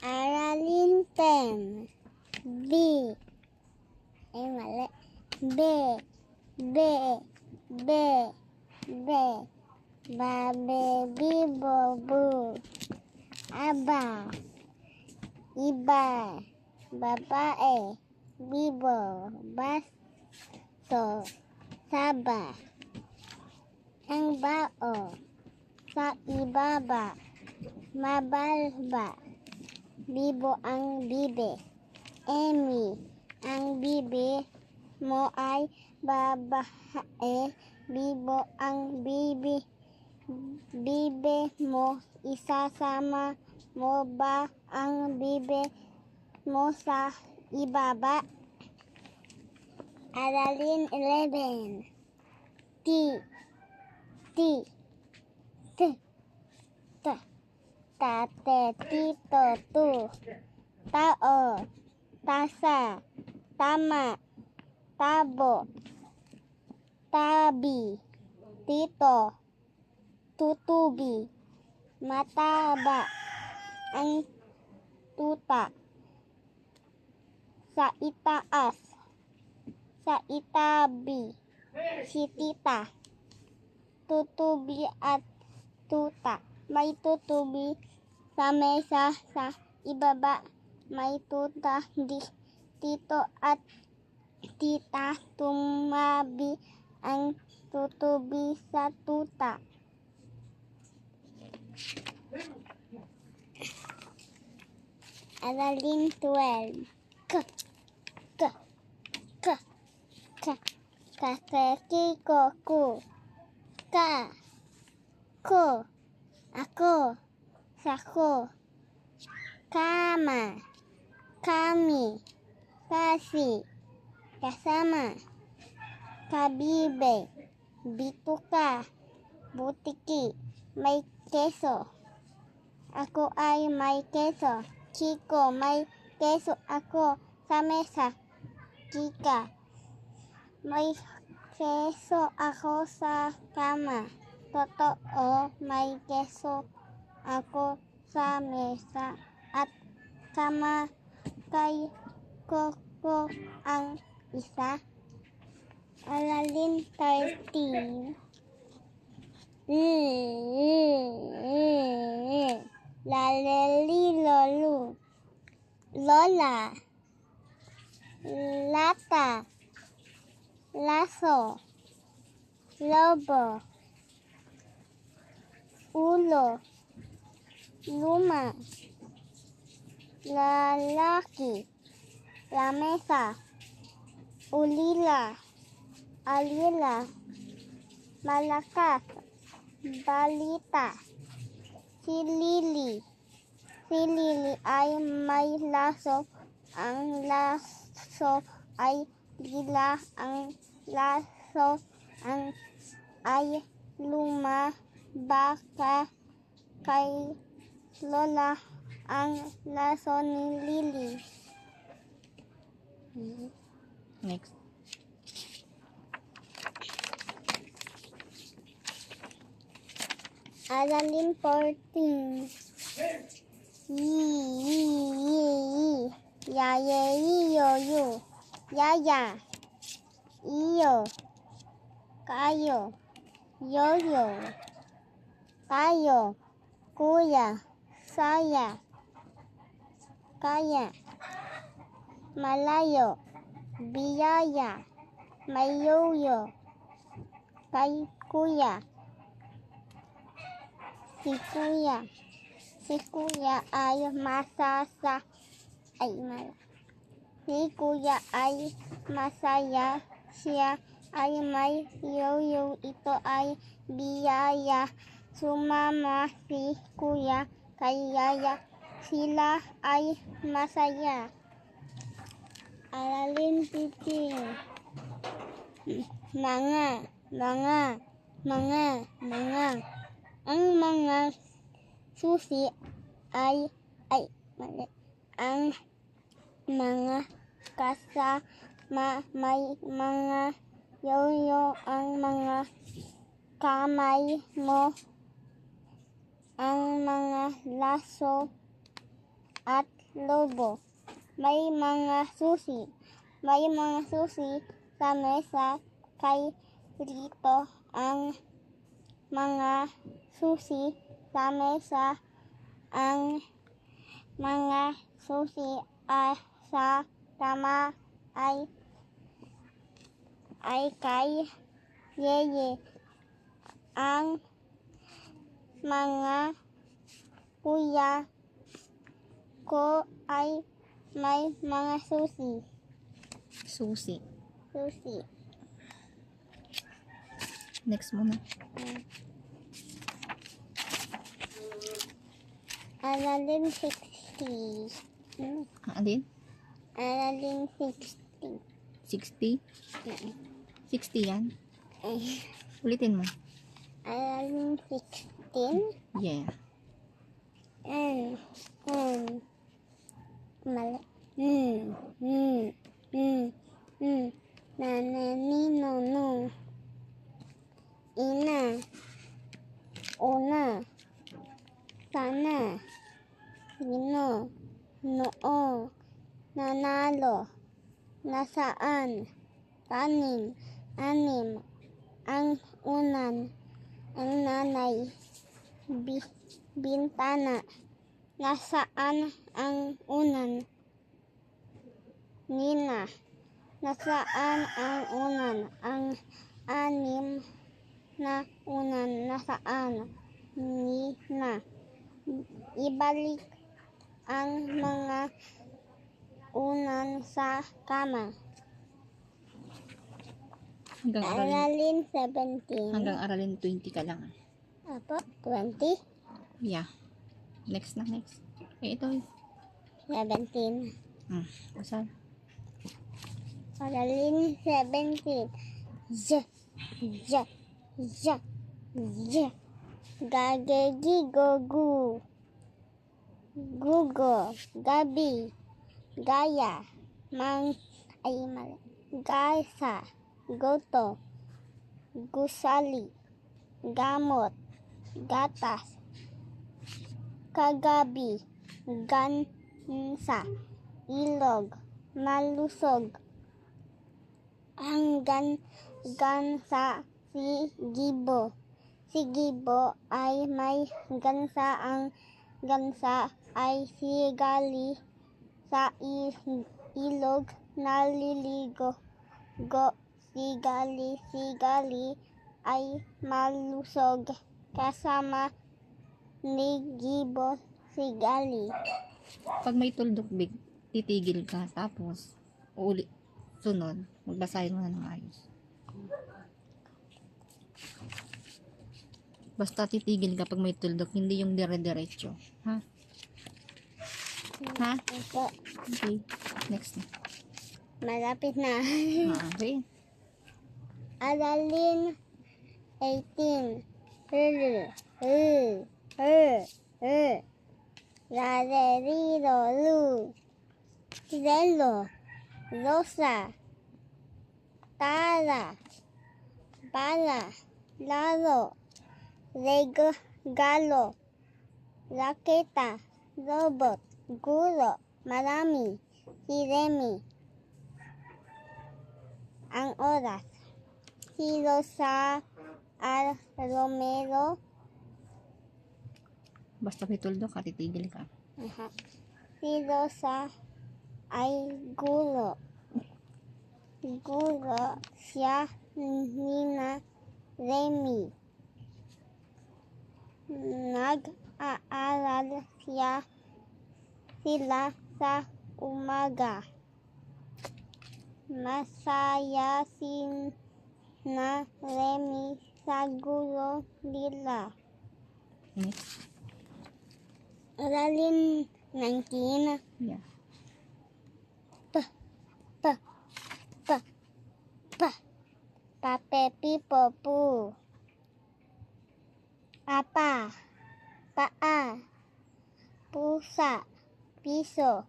Aralin pen. B. Mali. B. B. B. B. Babe, bibo, bu. Aba. Iba. Babae. Bibo. Baso. Saba. Ang bao. Sa ibaba. Mabalba. Bibo ang bibe. Emi. Ang bibe mo ay babae. Bibo ang bibi. Bibe mo isasama mo ba ang bibe mo sa ibaba? Aralin 11. T. T. T. T. Tate, tito, tu. Tao. Tasa. Tama. Tabo. Tabi. Tito. Tutubi. Mataba. Ang tuta. Sa itaas. Sa itabi. Si tita. Tutubi at tuta. May tutubi sa mesa. Sa ibaba. May tuta. Tito at tita. Tumabi ang tutubi sa tuta. Aralin 12. K. K. K. K. Kakeki ko ku. Ka. Ko. Ako. Sako. Kama. Kami. Kasi. Kasama. Kabibe. Bituka. Butiki. May keso. Ako ay may keso. Chiko, may keso ako sa mesa. Chika, may keso ako sa kama. Totoo, may keso ako sa mesa at kama kay Koko ang isa. Aralin 13. Laleli lolu. Lola. Lata. Laso. Lobo. Ulo. Luma. Lalaki. Lamesa. Ulila. Alila. Malakas. Balita. Si Lili. Si Lili ay may laso. Ang laso ay lila. Ang laso ay luma. Baka kay Lola ang laso ni Lili. Next. Aralin 14. Yi. Ya ye yo yo. Yaya. Iyo. Kayo. Yoyo. Kayo. Kuya. Saya. Kaya. Malayo. Biyaya. Mayoyo. Kay kuya. Si kuya ay masaya. Siya ay may yoyo. Ito ay biyaya. Sumama si kuya kay yaya. Sila ay masaya. Aralin 15. Mga. Ang mga susi ay mali. Ang mga kasama may mga yoyo. Ang mga kamay mo. Ang mga laso at lobo. May mga susi. May mga susi sa mesa. Kay rito ang mga susi sa mesa. Ang mga susi sa tama ay kay Yeye. Ang mga kuya ko ay may mga susi. Susi. Susi. Next muna. Alalim 60. Alin? Alalim 60. 60? 60 yan? Ulitin mo. Alalim 16. Yeah. Mali. Nanani nono. Ina. Una. Sana. Sino. Noo. Nanalo. Nasaan. Tanim. Anim. Ang unan. Ang nanay. Bintana. Nasaan ang unan? Nina. Nasaan ang unan? Ang anim na unan. Nasaan? Nina. Ibalik ang mga unan sa kama. Hanggang aralin, Aralin 17. hanggang aralin 20 ka lang. Apo, 20. Yeah. Next na, next. Ito. 17. Saan? Aralin 17. Z. Gagegi gogu. Gugo. Gabi. Gaya. Mali. Gasa. Goto. Gusali. Gamot. Gatas. Kagabi. Gansa. Ilog. Malusog. Hanggang gansa si Gibo. Si Gibo ay may gansa. Ang gansa ay sigali sa ilog. Naliligo. Sigali ay malusog kasama ni Gibo. Sigali. Pag may tuldok big, titigil ka. Tapos, sunod, magbasahin mo na ng ayos. Basta titigil ka pag may tuldok, hindi yung dire-diretso. Ha? Ha? Ito, Okay. Next na. malapit na. Okay. Aralin 18. Rareriroru. Relo. Rosa. Tara. Bala. Laro. Regalo. Raketa. Robot. Guro. Marami. Siremi. Ang oras. Si Rosa Romero. Basta may tuldok ka, titigil ka. Si Rosa ay guro. Guro siya Nina Remy. Nag-aaral sila sa umaga. Masaya si na Remy sa guro nila. Next. Aralin 19. Yeah. Papepi popu. Apa. Paa. Pusa. Piso.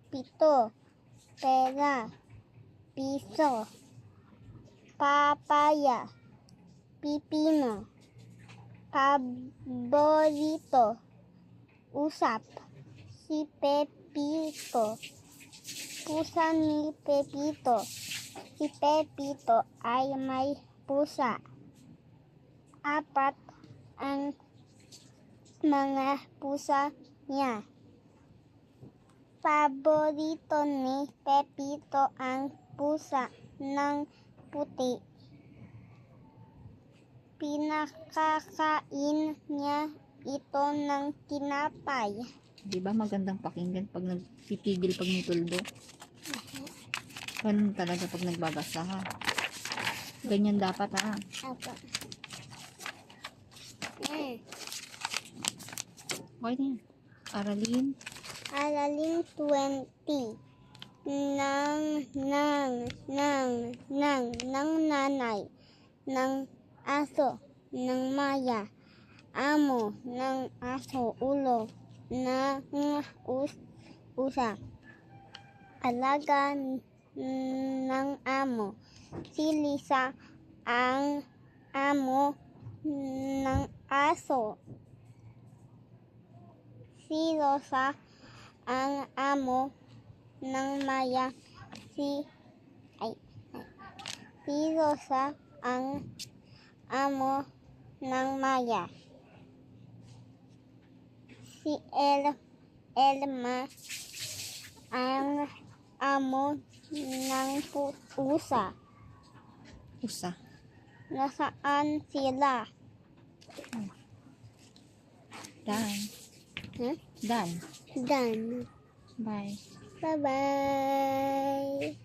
Pito. Pera. Piso. Papaya. Pipino. Paborito. Usap. Si Pepe. Pepito. Pusa ni Pepito. Si Pepito ay may pusa. 4 ang mga pusa niya. Paborito ni Pepito ang pusa ng puti. Pinakakain niya ito ng tinapay. Di ba magandang pakinggan pag nagtitigil pag may tuldo? Ganun talaga pag nagbabasa ha. Ganyan dapat ha. Apa. Okay na yan. Aralin. Aralin 20. Ng nanay, ng aso, ng maya, amo, ng aso, ulo, ng usa, alaga ng amo, si Lisa ang amo ng aso, si Rosa ang amo ng maya, si Rosa ang amo ng maya, si Elma ang amo ng pusa. Usa. Nasaan sila? Dan. Huh? Dan. Done. Bye. Bye-bye.